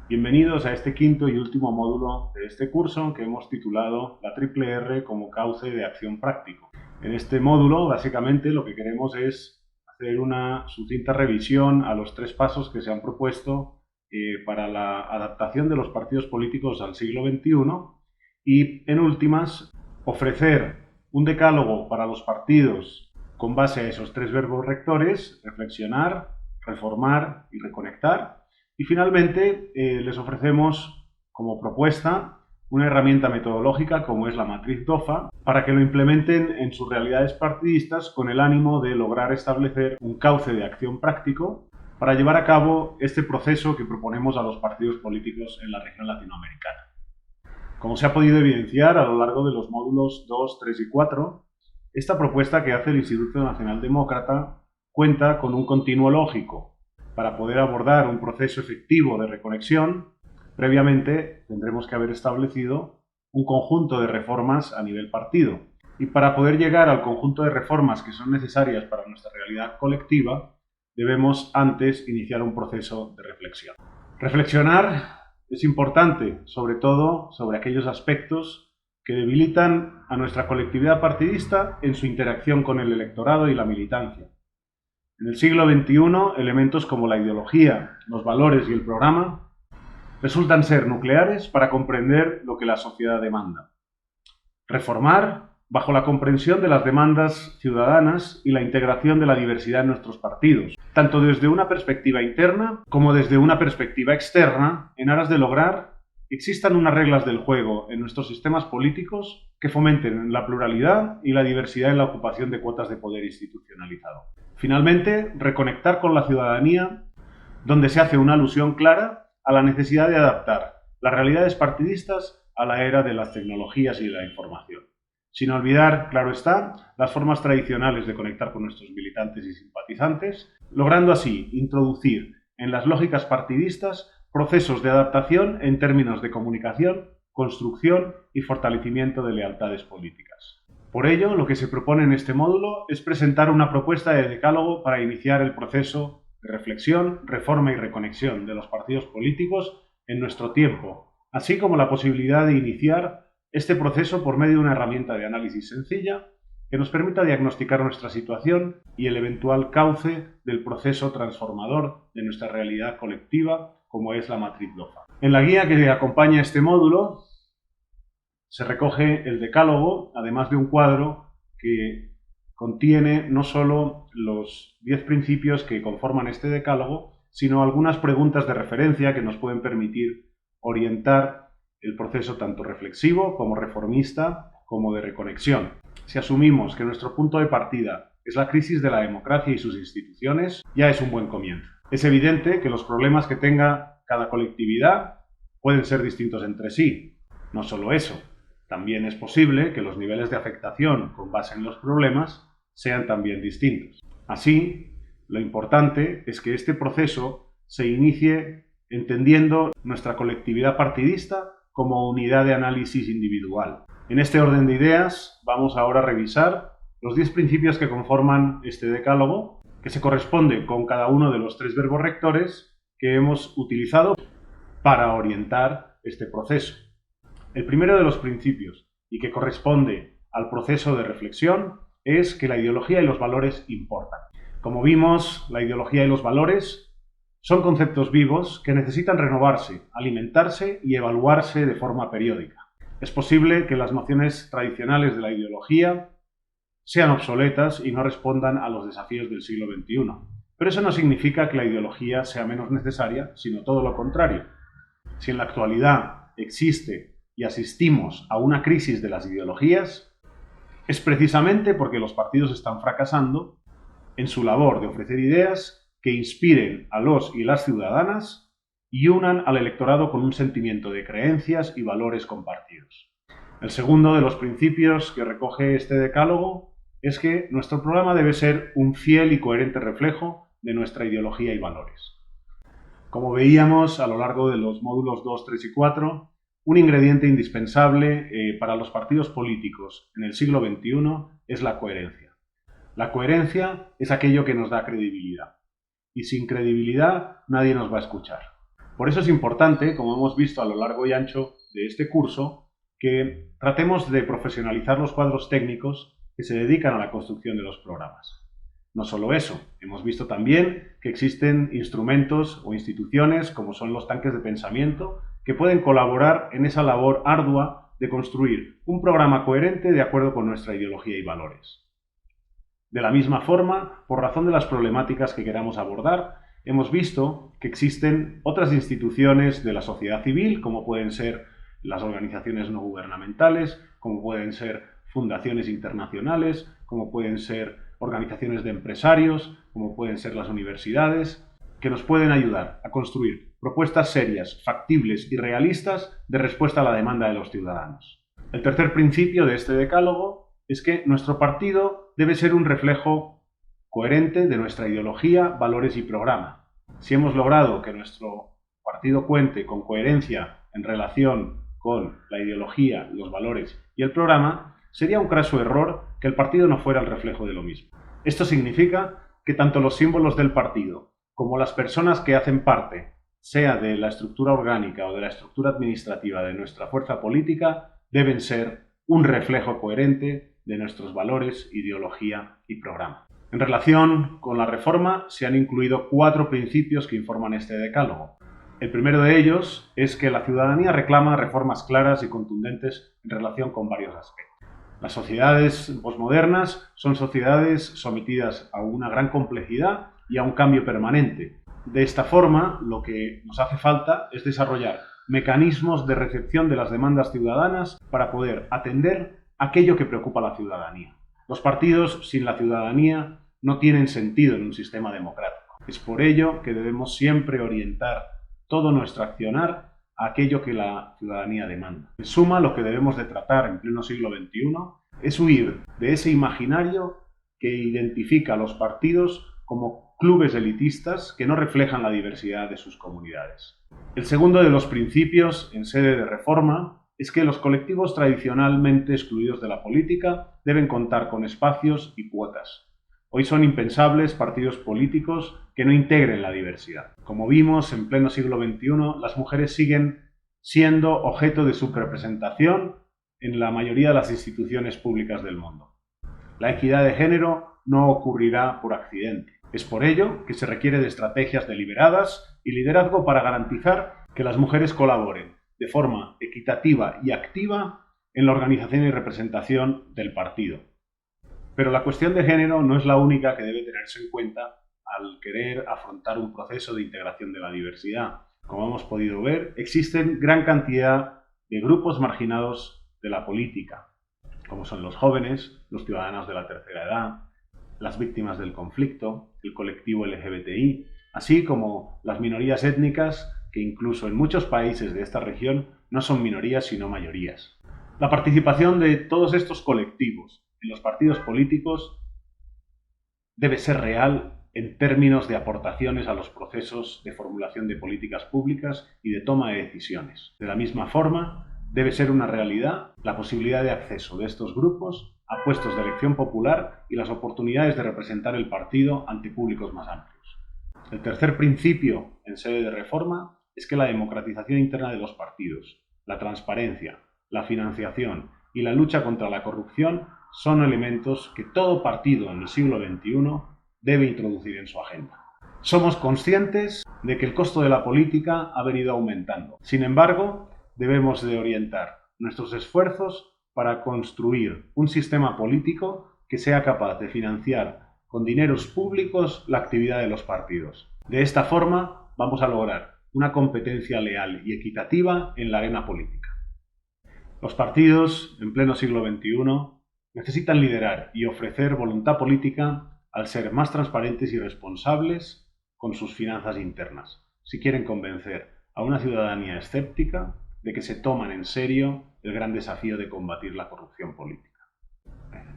Bienvenidos a este quinto y último módulo de este curso que hemos titulado La Triple R como cauce de acción práctico. En este módulo, básicamente, lo que queremos es hacer una sucinta revisión a los tres pasos que se han propuesto para la adaptación de los partidos políticos al siglo XXI y, en últimas, ofrecer un decálogo para los partidos con base a esos tres verbos rectores: reflexionar, reformar y reconectar. Y finalmente les ofrecemos como propuesta una herramienta metodológica como es la matriz DOFA para que lo implementen en sus realidades partidistas con el ánimo de lograr establecer un cauce de acción práctico para llevar a cabo este proceso que proponemos a los partidos políticos en la región latinoamericana. Como se ha podido evidenciar a lo largo de los módulos 2, 3 y 4, esta propuesta que hace el Instituto Nacional Demócrata cuenta con un continuo lógico. Para poder abordar un proceso efectivo de reconexión, previamente tendremos que haber establecido un conjunto de reformas a nivel partido. Y para poder llegar al conjunto de reformas que son necesarias para nuestra realidad colectiva, debemos antes iniciar un proceso de reflexión. Reflexionar es importante, sobre todo sobre aquellos aspectos que debilitan a nuestra colectividad partidista en su interacción con el electorado y la militancia. En el siglo XXI, elementos como la ideología, los valores y el programa resultan ser nucleares para comprender lo que la sociedad demanda. Reformar bajo la comprensión de las demandas ciudadanas y la integración de la diversidad en nuestros partidos, tanto desde una perspectiva interna como desde una perspectiva externa, en aras de lograr que existan unas reglas del juego en nuestros sistemas políticos que fomenten la pluralidad y la diversidad en la ocupación de cuotas de poder institucionalizado. Finalmente, reconectar con la ciudadanía, donde se hace una alusión clara a la necesidad de adaptar las realidades partidistas a la era de las tecnologías y de la información. Sin olvidar, claro está, las formas tradicionales de conectar con nuestros militantes y simpatizantes, logrando así introducir en las lógicas partidistas procesos de adaptación en términos de comunicación, construcción y fortalecimiento de lealtades políticas. Por ello, lo que se propone en este módulo es presentar una propuesta de decálogo para iniciar el proceso de reflexión, reforma y reconexión de los partidos políticos en nuestro tiempo, así como la posibilidad de iniciar este proceso por medio de una herramienta de análisis sencilla que nos permita diagnosticar nuestra situación y el eventual cauce del proceso transformador de nuestra realidad colectiva, como es la matriz DOFA. En la guía que acompaña este módulo se recoge el decálogo, además de un cuadro que contiene no solo los 10 principios que conforman este decálogo, sino algunas preguntas de referencia que nos pueden permitir orientar el proceso tanto reflexivo como reformista como de reconexión. Si asumimos que nuestro punto de partida es la crisis de la democracia y sus instituciones, ya es un buen comienzo. Es evidente que los problemas que tenga cada colectividad pueden ser distintos entre sí. No solo eso, también es posible que los niveles de afectación con base en los problemas sean también distintos. Así, lo importante es que este proceso se inicie entendiendo nuestra colectividad partidista como unidad de análisis individual. En este orden de ideas, vamos ahora a revisar los 10 principios que conforman este decálogo, que se corresponde con cada uno de los tres verbos rectores que hemos utilizado para orientar este proceso. El primero de los principios, y que corresponde al proceso de reflexión, es que la ideología y los valores importan. Como vimos, la ideología y los valores son conceptos vivos que necesitan renovarse, alimentarse y evaluarse de forma periódica. Es posible que las nociones tradicionales de la ideología sean obsoletas y no respondan a los desafíos del siglo XXI. Pero eso no significa que la ideología sea menos necesaria, sino todo lo contrario. Si en la actualidad existe y asistimos a una crisis de las ideologías, es precisamente porque los partidos están fracasando en su labor de ofrecer ideas que inspiren a los y las ciudadanas y unan al electorado con un sentimiento de creencias y valores compartidos. El segundo de los principios que recoge este decálogo es que nuestro programa debe ser un fiel y coherente reflejo de nuestra ideología y valores. Como veíamos a lo largo de los módulos 2, 3 y 4, un ingrediente indispensable para los partidos políticos en el siglo XXI es la coherencia. La coherencia es aquello que nos da credibilidad. Y sin credibilidad nadie nos va a escuchar. Por eso es importante, como hemos visto a lo largo y ancho de este curso, que tratemos de profesionalizar los cuadros técnicos que se dedican a la construcción de los programas. No solo eso, hemos visto también que existen instrumentos o instituciones, como son los tanques de pensamiento, que pueden colaborar en esa labor ardua de construir un programa coherente de acuerdo con nuestra ideología y valores. De la misma forma, por razón de las problemáticas que queramos abordar, hemos visto que existen otras instituciones de la sociedad civil, como pueden ser las organizaciones no gubernamentales, como pueden ser fundaciones internacionales, como pueden ser organizaciones de empresarios, como pueden ser las universidades, que nos pueden ayudar a construir propuestas serias, factibles y realistas de respuesta a la demanda de los ciudadanos. El tercer principio de este decálogo es que nuestro partido debe ser un reflejo coherente de nuestra ideología, valores y programa. Si hemos logrado que nuestro partido cuente con coherencia en relación con la ideología, los valores y el programa, sería un craso error que el partido no fuera el reflejo de lo mismo. Esto significa que tanto los símbolos del partido como las personas que hacen parte, sea de la estructura orgánica o de la estructura administrativa de nuestra fuerza política, deben ser un reflejo coherente de nuestros valores, ideología y programa. En relación con la reforma, se han incluido 4 principios que informan este decálogo. El primero de ellos es que la ciudadanía reclama reformas claras y contundentes en relación con varios aspectos. Las sociedades posmodernas son sociedades sometidas a una gran complejidad y a un cambio permanente. De esta forma, lo que nos hace falta es desarrollar mecanismos de recepción de las demandas ciudadanas para poder atender aquello que preocupa a la ciudadanía. Los partidos sin la ciudadanía no tienen sentido en un sistema democrático. Es por ello que debemos siempre orientar todo nuestro accionar a aquello que la ciudadanía demanda. En suma, lo que debemos de tratar en pleno siglo XXI es huir de ese imaginario que identifica a los partidos como clubes elitistas que no reflejan la diversidad de sus comunidades. El segundo de los principios en sede de reforma es que los colectivos tradicionalmente excluidos de la política deben contar con espacios y cuotas. Hoy son impensables partidos políticos que no integren la diversidad. Como vimos, en pleno siglo XXI, las mujeres siguen siendo objeto de subrepresentación en la mayoría de las instituciones públicas del mundo. La equidad de género no ocurrirá por accidente. Es por ello que se requiere de estrategias deliberadas y liderazgo para garantizar que las mujeres colaboren de forma equitativa y activa en la organización y representación del partido. Pero la cuestión de género no es la única que debe tenerse en cuenta al querer afrontar un proceso de integración de la diversidad. Como hemos podido ver, existen gran cantidad de grupos marginados de la política, como son los jóvenes, los ciudadanos de la tercera edad, las víctimas del conflicto, el colectivo LGBTI, así como las minorías étnicas que incluso en muchos países de esta región no son minorías sino mayorías. La participación de todos estos colectivos en los partidos políticos debe ser real en términos de aportaciones a los procesos de formulación de políticas públicas y de toma de decisiones. De la misma forma, debe ser una realidad la posibilidad de acceso de estos grupos a puestos de elección popular y las oportunidades de representar el partido ante públicos más amplios. El tercer principio en sede de reforma es que la democratización interna de los partidos, la transparencia, la financiación y la lucha contra la corrupción son elementos que todo partido en el siglo XXI debe introducir en su agenda. Somos conscientes de que el costo de la política ha venido aumentando. Sin embargo, debemos de orientar nuestros esfuerzos para construir un sistema político que sea capaz de financiar con dineros públicos la actividad de los partidos. De esta forma vamos a lograr una competencia leal y equitativa en la arena política. Los partidos, en pleno siglo XXI, necesitan liderar y ofrecer voluntad política al ser más transparentes y responsables con sus finanzas internas, si quieren convencer a una ciudadanía escéptica de que se toman en serio el gran desafío de combatir la corrupción política.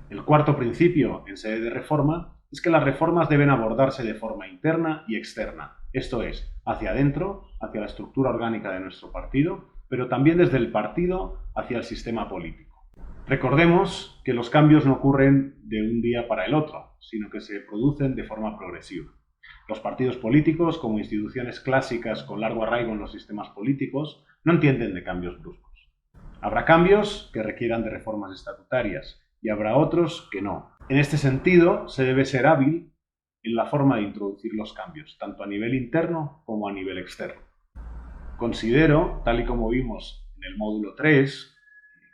El cuarto principio en sede de reforma es que las reformas deben abordarse de forma interna y externa, esto es, hacia adentro, hacia la estructura orgánica de nuestro partido, pero también desde el partido hacia el sistema político. Recordemos que los cambios no ocurren de un día para el otro, sino que se producen de forma progresiva. Los partidos políticos, como instituciones clásicas con largo arraigo en los sistemas políticos, no entienden de cambios bruscos. Habrá cambios que requieran de reformas estatutarias y habrá otros que no. En este sentido, se debe ser hábil en la forma de introducir los cambios, tanto a nivel interno como a nivel externo. Considero, tal y como vimos en el módulo 3,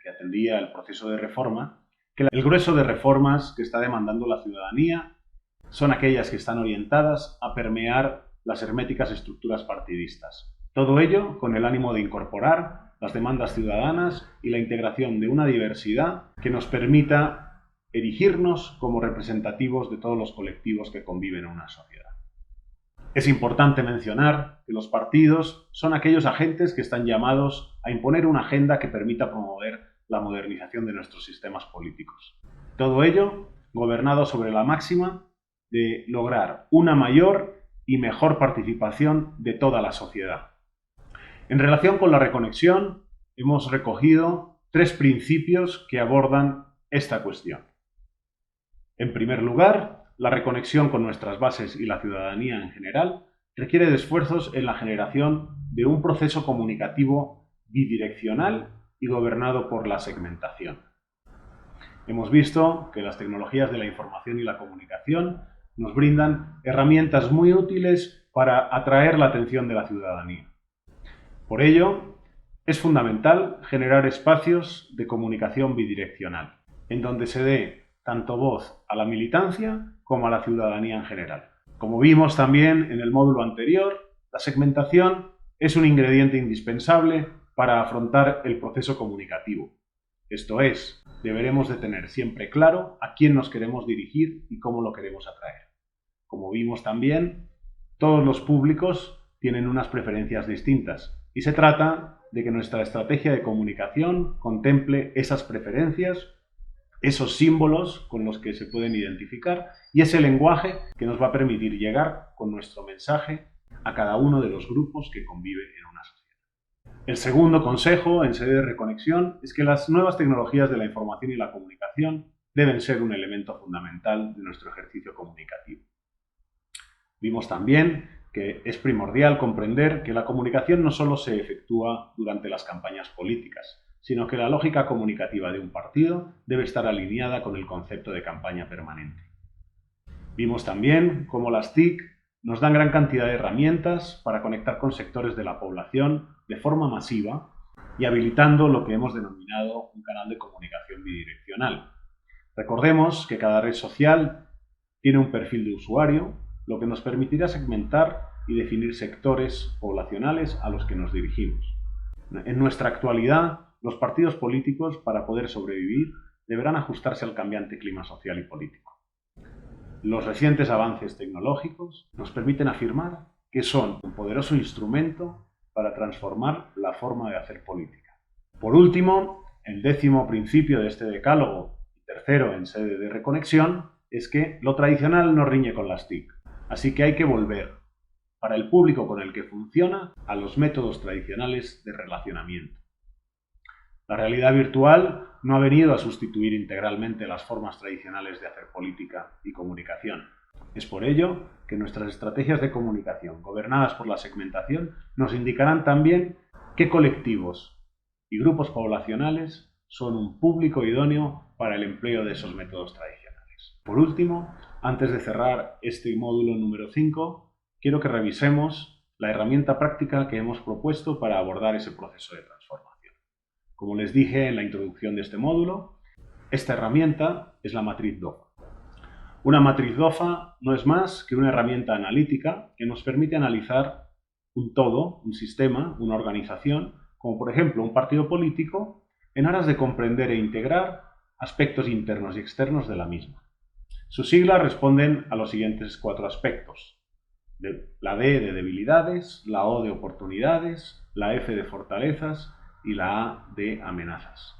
que atendía el proceso de reforma, que el grueso de reformas que está demandando la ciudadanía son aquellas que están orientadas a permear las herméticas estructuras partidistas. Todo ello con el ánimo de incorporar las demandas ciudadanas y la integración de una diversidad que nos permita erigirnos como representativos de todos los colectivos que conviven en una sociedad. Es importante mencionar que los partidos son aquellos agentes que están llamados a imponer una agenda que permita promover la modernización de nuestros sistemas políticos. Todo ello gobernado sobre la máxima de lograr una mayor y mejor participación de toda la sociedad. En relación con la reconexión, hemos recogido 3 principios que abordan esta cuestión. En primer lugar, la reconexión con nuestras bases y la ciudadanía en general requiere de esfuerzos en la generación de un proceso comunicativo bidireccional y gobernado por la segmentación. Hemos visto que las tecnologías de la información y la comunicación nos brindan herramientas muy útiles para atraer la atención de la ciudadanía. Por ello, es fundamental generar espacios de comunicación bidireccional, en donde se dé tanto voz a la militancia como a la ciudadanía en general. Como vimos también en el módulo anterior, la segmentación es un ingrediente indispensable para afrontar el proceso comunicativo. Esto es, deberemos de tener siempre claro a quién nos queremos dirigir y cómo lo queremos atraer. Como vimos también, todos los públicos tienen unas preferencias distintas y se trata de que nuestra estrategia de comunicación contemple esas preferencias, esos símbolos con los que se pueden identificar y ese lenguaje que nos va a permitir llegar con nuestro mensaje a cada uno de los grupos que conviven en una sociedad. El segundo consejo en sede de reconexión es que las nuevas tecnologías de la información y la comunicación deben ser un elemento fundamental de nuestro ejercicio comunicativo. Vimos también que es primordial comprender que la comunicación no solo se efectúa durante las campañas políticas, sino que la lógica comunicativa de un partido debe estar alineada con el concepto de campaña permanente. Vimos también cómo las TIC nos dan gran cantidad de herramientas para conectar con sectores de la población de forma masiva y habilitando lo que hemos denominado un canal de comunicación bidireccional. Recordemos que cada red social tiene un perfil de usuario, lo que nos permitirá segmentar y definir sectores poblacionales a los que nos dirigimos. En nuestra actualidad, los partidos políticos, para poder sobrevivir, deberán ajustarse al cambiante clima social y político. Los recientes avances tecnológicos nos permiten afirmar que son un poderoso instrumento para transformar la forma de hacer política. Por último, el 10º principio de este decálogo y tercero en sede de reconexión es que lo tradicional no riñe con las TIC, así que hay que volver, para el público con el que funciona, a los métodos tradicionales de relacionamiento. La realidad virtual no ha venido a sustituir integralmente las formas tradicionales de hacer política y comunicación. Es por ello que nuestras estrategias de comunicación, gobernadas por la segmentación, nos indicarán también qué colectivos y grupos poblacionales son un público idóneo para el empleo de esos métodos tradicionales. Por último, antes de cerrar este módulo número 5, quiero que revisemos la herramienta práctica que hemos propuesto para abordar ese proceso de transformación. Como les dije en la introducción de este módulo, esta herramienta es la matriz DOFA. Una matriz DOFA no es más que una herramienta analítica que nos permite analizar un todo, un sistema, una organización, como por ejemplo un partido político, en aras de comprender e integrar aspectos internos y externos de la misma. Sus siglas responden a los siguientes 4 aspectos. La D de debilidades, la O de oportunidades, la F de fortalezas y la A de amenazas.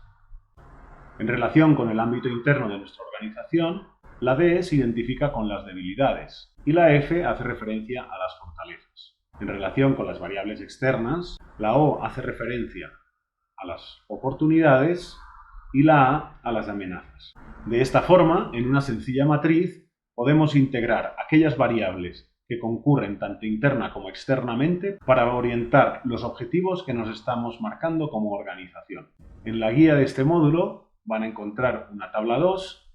En relación con el ámbito interno de nuestra organización, la D se identifica con las debilidades y la F hace referencia a las fortalezas. En relación con las variables externas, la O hace referencia a las oportunidades y la A las amenazas. De esta forma, en una sencilla matriz, podemos integrar aquellas variables que concurren tanto interna como externamente para orientar los objetivos que nos estamos marcando como organización. En la guía de este módulo van a encontrar una tabla 2,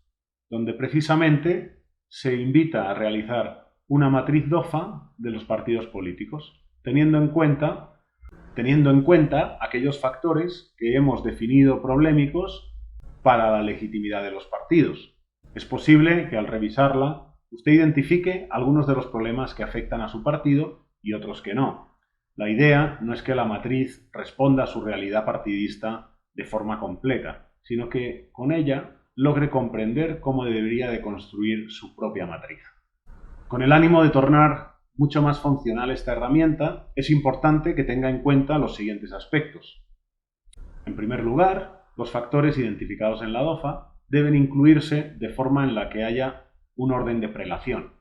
donde precisamente se invita a realizar una matriz DOFA de los partidos políticos, teniendo en cuenta aquellos factores que hemos definido problemáticos para la legitimidad de los partidos. Es posible que al revisarla usted identifique algunos de los problemas que afectan a su partido y otros que no. La idea no es que la matriz responda a su realidad partidista de forma completa, sino que con ella logre comprender cómo debería de construir su propia matriz. Con el ánimo de tornar mucho más funcional esta herramienta, es importante que tenga en cuenta los siguientes aspectos. En primer lugar, los factores identificados en la DOFA deben incluirse de forma en la que haya un orden de prelación.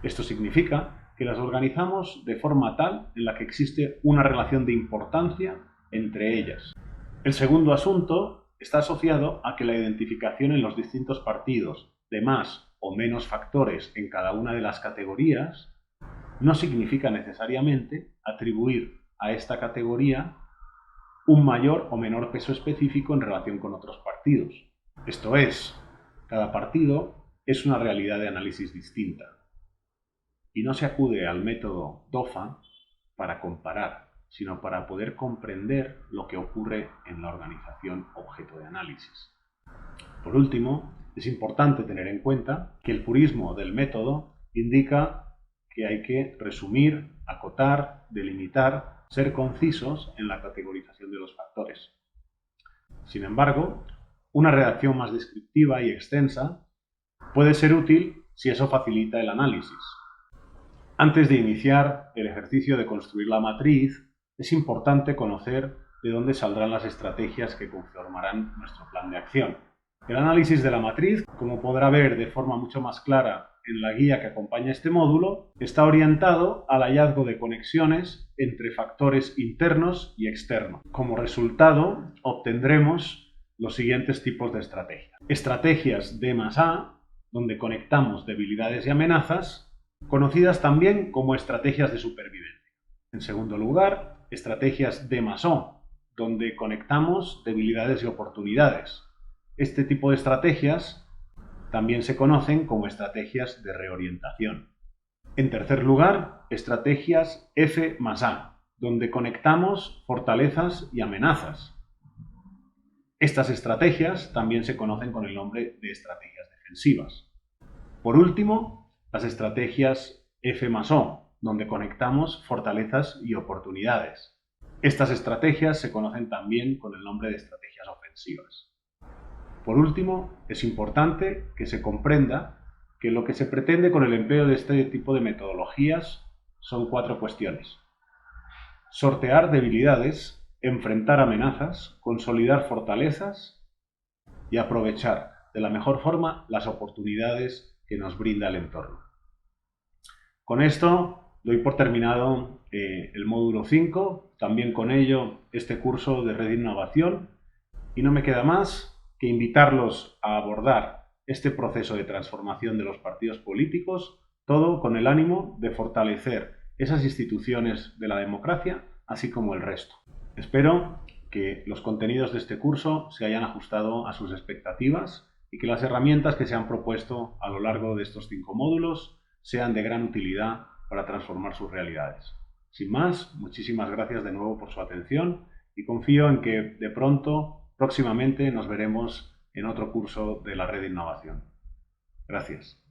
Esto significa que las organizamos de forma tal en la que existe una relación de importancia entre ellas. El segundo asunto está asociado a que la identificación en los distintos partidos de más o menos factores en cada una de las categorías no significa necesariamente atribuir a esta categoría un mayor o menor peso específico en relación con otros partidos. Esto es, cada partido es una realidad de análisis distinta y no se acude al método DOFA para comparar, sino para poder comprender lo que ocurre en la organización objeto de análisis. Por último, es importante tener en cuenta que el purismo del método indica que hay que resumir, acotar, delimitar, ser concisos en la categorización de los factores. Sin embargo, una redacción más descriptiva y extensa puede ser útil si eso facilita el análisis. Antes de iniciar el ejercicio de construir la matriz, es importante conocer de dónde saldrán las estrategias que conformarán nuestro plan de acción. El análisis de la matriz, como podrá ver de forma mucho más clara en la guía que acompaña este módulo, está orientado al hallazgo de conexiones entre factores internos y externos. Como resultado, obtendremos los siguientes tipos de estrategias. Estrategias D+A, donde conectamos debilidades y amenazas, conocidas también como estrategias de supervivencia. En segundo lugar, estrategias D+O, donde conectamos debilidades y oportunidades. Este tipo de estrategias también se conocen como estrategias de reorientación. En tercer lugar, estrategias F+A, donde conectamos fortalezas y amenazas. Estas estrategias también se conocen con el nombre de estrategias defensivas. Por último, las estrategias F+O, donde conectamos fortalezas y oportunidades. Estas estrategias se conocen también con el nombre de estrategias ofensivas. Por último, es importante que se comprenda que lo que se pretende con el empleo de este tipo de metodologías son 4 cuestiones: sortear debilidades, enfrentar amenazas, consolidar fortalezas y aprovechar de la mejor forma las oportunidades que nos brinda el entorno. Con esto doy por terminado el módulo 5, también con ello este curso de Red de Innovación, y no me queda más que invitarlos a abordar este proceso de transformación de los partidos políticos, todo con el ánimo de fortalecer esas instituciones de la democracia, así como el resto. Espero que los contenidos de este curso se hayan ajustado a sus expectativas y que las herramientas que se han propuesto a lo largo de estos 5 módulos sean de gran utilidad para transformar sus realidades. Sin más, muchísimas gracias de nuevo por su atención y confío en que de pronto, próximamente, nos veremos en otro curso de la Red de Innovación. Gracias.